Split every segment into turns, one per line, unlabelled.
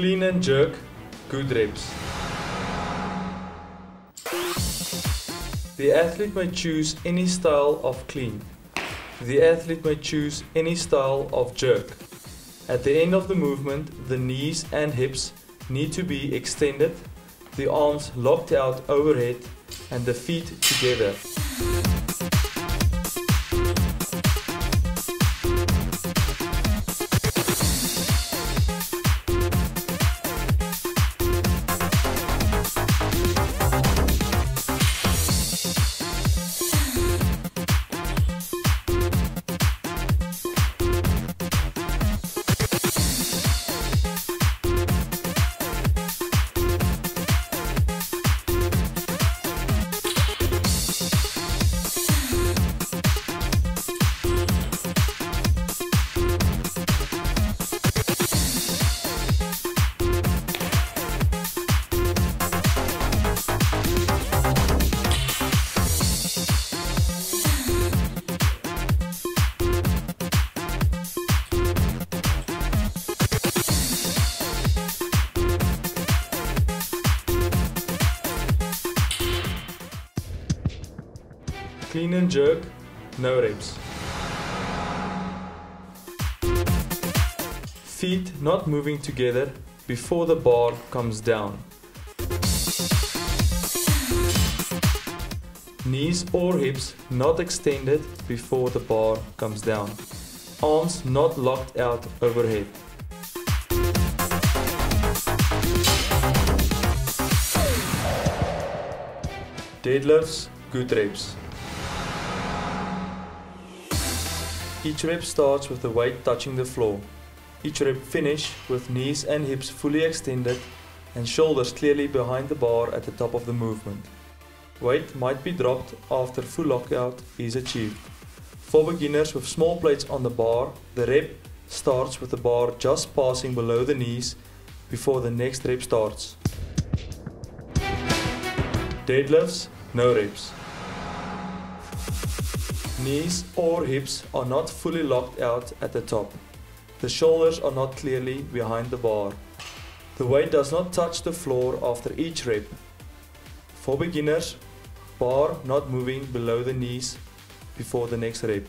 Clean and jerk, good reps. The athlete may choose any style of clean. The athlete may choose any style of jerk. At the end of the movement, the knees and hips need to be extended, the arms locked out overhead and the feet together. Clean and jerk, no reps. Feet not moving together before the bar comes down. Knees or hips not extended before the bar comes down. Arms not locked out overhead. Deadlifts, good reps. Each rep starts with the weight touching the floor. Each rep finish with knees and hips fully extended and shoulders clearly behind the bar at the top of the movement. Weight might be dropped after full lockout is achieved. For beginners with small plates on the bar, the rep starts with the bar just passing below the knees before the next rep starts. Deadlifts, no reps. Knees or hips are not fully locked out at the top. The shoulders are not clearly behind the bar. The weight does not touch the floor after each rep. For beginners, bar not moving below the knees before the next rep.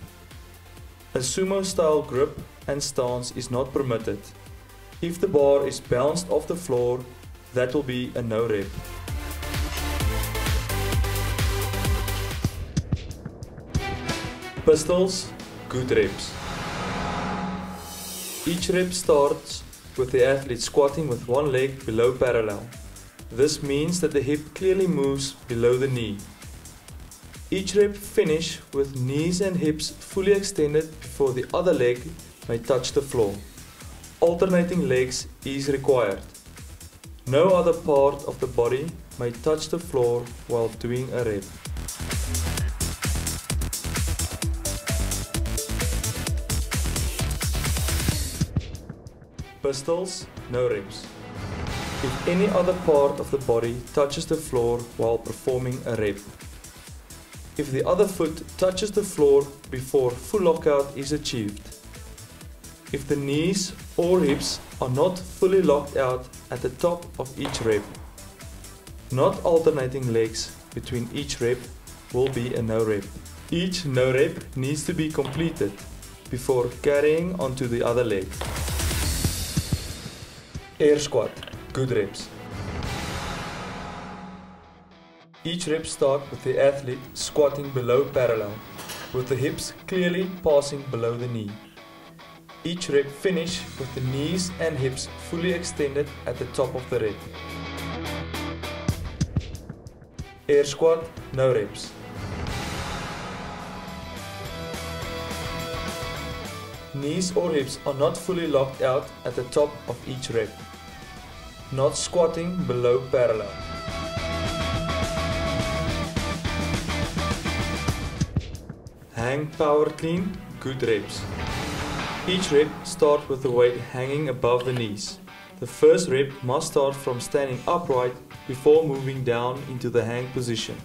A sumo style grip and stance is not permitted. If the bar is bounced off the floor, that will be a no rep. Pistols, good reps. Each rep starts with the athlete squatting with one leg below parallel. This means that the hip clearly moves below the knee. Each rep finish with knees and hips fully extended before the other leg may touch the floor. Alternating legs is required. No other part of the body may touch the floor while doing a rep. Pistols, no reps. If any other part of the body touches the floor while performing a rep. If the other foot touches the floor before full lockout is achieved. If the knees or hips are not fully locked out at the top of each rep. Not alternating legs between each rep will be a no rep. Each no rep needs to be completed before carrying onto the other leg. Air squat, good reps. Each rep starts with the athlete squatting below parallel, with the hips clearly passing below the knee. Each rep finish with the knees and hips fully extended at the top of the rep. Air squat, no reps. Knees or hips are not fully locked out at the top of each rep. Not squatting below parallel. Hang power clean, good reps. Each rep starts with the weight hanging above the knees. The first rep must start from standing upright before moving down into the hang position.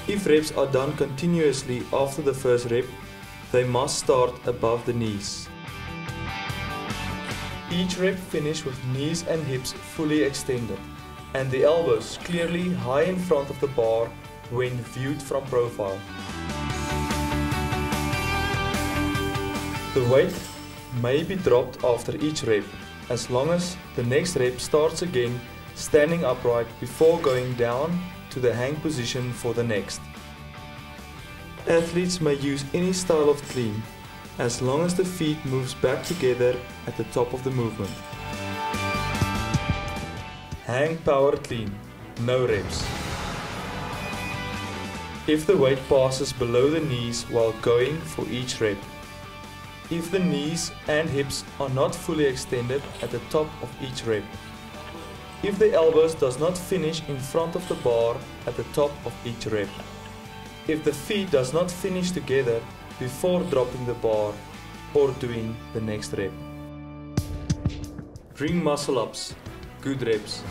If reps are done continuously after the first rep, they must start above the knees. Each rep finish with knees and hips fully extended and the elbows clearly high in front of the bar when viewed from profile. The weight may be dropped after each rep as long as the next rep starts again standing upright before going down to the hang position for the next. Athletes may use any style of clean as long as the feet moves back together at the top of the movement. Hang power clean, no reps. If the weight passes below the knees while going for each rep. If the knees and hips are not fully extended at the top of each rep. If the elbows does not finish in front of the bar at the top of each rep. If the feet does not finish together before dropping the bar or doing the next rep. Ring muscle ups, good reps.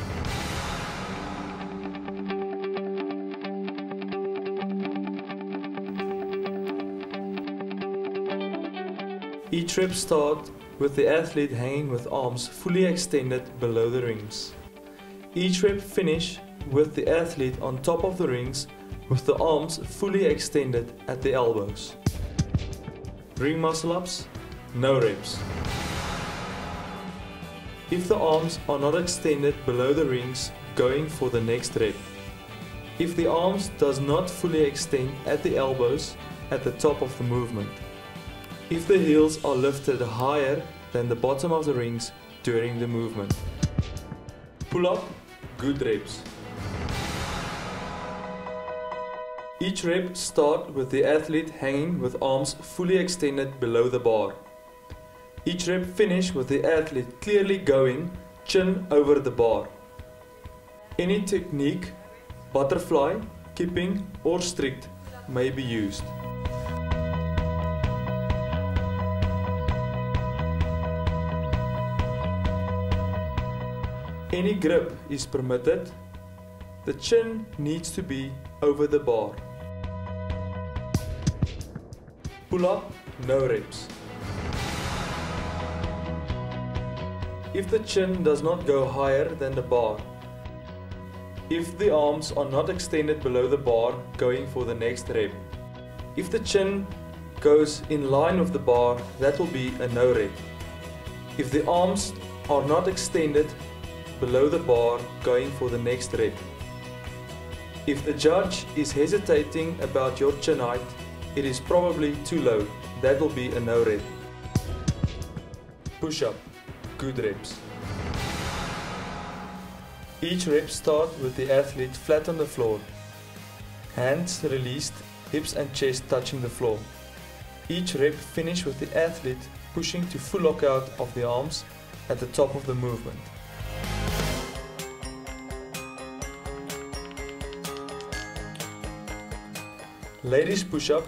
Each rep starts with the athlete hanging with arms fully extended below the rings. Each rep finish with the athlete on top of the rings with the arms fully extended at the elbows. Ring muscle ups, no reps. If the arms are not extended below the rings, going for the next rep. If the arms does not fully extend at the elbows at the top of the movement. If the heels are lifted higher than the bottom of the rings during the movement. Pull up, good reps. Each rep starts with the athlete hanging with arms fully extended below the bar. Each rep finish with the athlete clearly going chin over the bar. Any technique, butterfly, kipping or strict may be used. Any grip is permitted. The chin needs to be over the bar. Pull up, no reps. If the chin does not go higher than the bar. If the arms are not extended below the bar, going for the next rep. If the chin goes in line with the bar, that will be a no rep. If the arms are not extended below the bar, going for the next rep. If the judge is hesitating about your chin height, it is probably too low. That will be a no rep. Push up, good reps. Each rep starts with the athlete flat on the floor. Hands released, hips and chest touching the floor. Each rep finish with the athlete pushing to full lockout of the arms at the top of the movement. Ladies push-up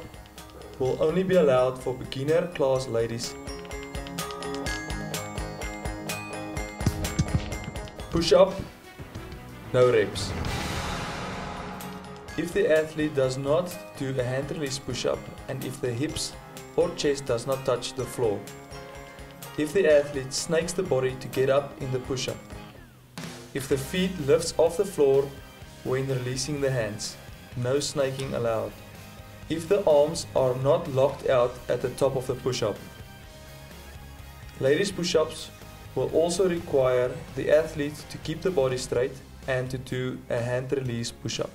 will only be allowed for beginner class ladies. Push-up, no reps. If the athlete does not do a hand release push-up and if the hips or chest does not touch the floor. If the athlete snakes the body to get up in the push-up. If the feet lifts off the floor when releasing the hands, no snaking allowed. If the arms are not locked out at the top of the push-up. Ladies push-ups will also require the athlete to keep the body straight and to do a hand release push-up.